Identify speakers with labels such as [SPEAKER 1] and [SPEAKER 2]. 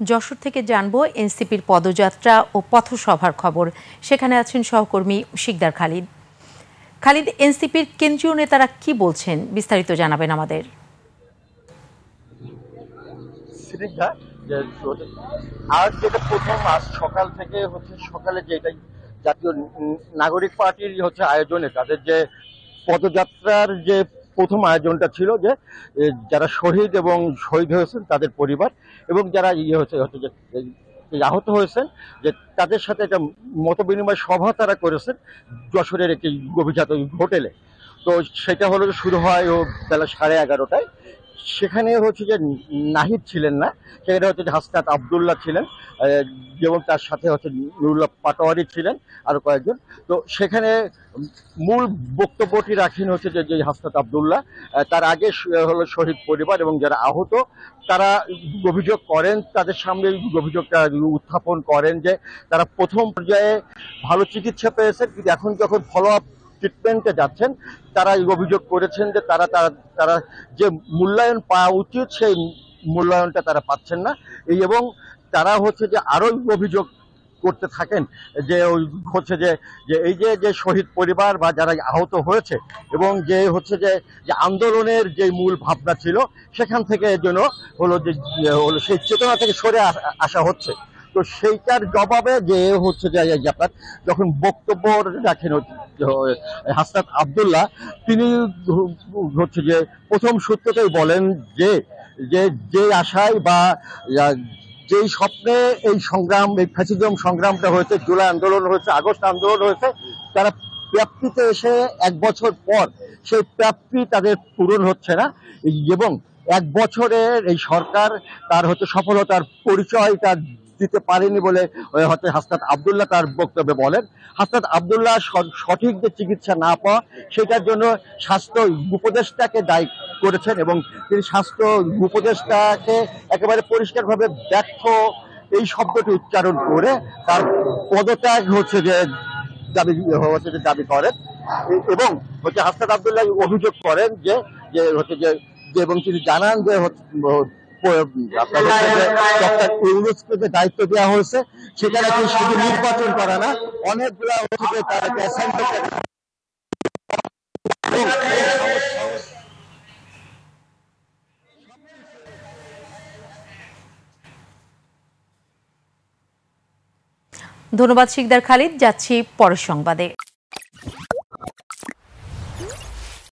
[SPEAKER 1] যশোর থেকে জানবো এনসিপির পদযাত্রা ও পথসভার খবর। সেখানে আছেন সহকর্মী শিকদার খালিদ। খালিদ, এনসিপির কেন্দ্রীয় নেতারা কি বলছেন, বিস্তারিত জানাবেন আমাদের।
[SPEAKER 2] আজ যেটা প্রথম, আজ সকাল থেকে সকালে যেটা জাতীয় নাগরিক পার্টির আয়োজনে তাদের যে পদযাত্রার যে প্রথম আয়োজনটা ছিল, যে যারা শহীদ এবং শহীদ হয়েছেন তাদের পরিবার এবং যারা আহত হয়েছেন, যে তাদের সাথে একটা মত বিনিময় সভা তারা করেছেন যশোরের একটি অভিজাত হোটেলে। তো সেটা হলো শুরু হয় বেলা 11:30টায়। সেখানে যে নাহিদ ছিলেন না, সেখানে যে হাসনাত আবদুল্লাহ ছিলেন এবং তার সাথে নুরুল্লাহ পাটোয়ারি ছিলেন, আরো কয়েকজন। তো সেখানে মূল বক্তব্যটি রাখেন যে হাসনাত আবদুল্লাহ। তার আগে হলো শহীদ পরিবার এবং যারা আহত তারা অভিযোগ করেন, তাদের সামনে অভিযোগটা উত্থাপন করেন যে তারা প্রথম পর্যায়ে ভালো চিকিৎসা পেয়েছেন, কিন্তু এখন যখন ফলো আপ ট্রিটমেন্টে যাচ্ছেন তারা অভিযোগ করেছেন যে তারা তারা যে মূল্যায়ন পাওয়া উচিত সেই মূল্যায়নটা তারা পাচ্ছেন না। এবং তারা যে আরো অভিযোগ করতে থাকেন যে যে এই যে শহীদ পরিবার বা যারা আহত হয়েছে এবং যে যে আন্দোলনের যে মূল ভাবনা ছিল সেখান থেকে যেন সেই চেতনা থেকে সরে আসা হচ্ছে। তো সেইটার জবাবে যে যে আপনার যখন বক্তব্য রাখেন হাসনাত আবদুল্লাহ, তিনি যে প্রথম সূত্রটাই বলেন যে যে আশায় বা যেই স্বপ্নে এই সংগ্রাম, এই ফ্যাসিজম সংগ্রামটা হয়েছে, জুলাই আন্দোলন হয়েছে, আগস্ট আন্দোলন হয়েছে, তারা প্রাপ্তিতে এসে 1 বছর পর সেই প্রাপ্তি তাদের পূরণ হচ্ছে না। এবং 1 বছরের এই সরকার তার সফলতার পরিচয় তার দিতে পারেনি বলে হাসনাত আবদুল্লাহ তার বক্তব্যে বলেন। হাসনাত আবদুল্লাহ সঠিক যে চিকিৎসা না পাওয়া, সেটার জন্য স্বাস্থ্য উপদেষ্টাকে দায়ী করেছেন এবং তিনি স্বাস্থ্য উপদেষ্টাকে একেবারে পরিষ্কারভাবে ব্যর্থ এই শব্দটি উচ্চারণ করে তার পদত্যাগ যে দাবি করেন। এবং হাসনাত আবদুল্লাহ অভিযোগ করেন যে এবং তিনি জানান যে ডক্টর ইউনূসকে যে দায়িত্ব দেওয়া হয়েছে সেখানে শুধু নির্বাচন করা না, অনেকগুলা তাদেরকে অ্যাসাইনমেন্ট।
[SPEAKER 1] ধন্যবাদ শিকদার খালিদ। যাচ্ছি পরের সংবাদে।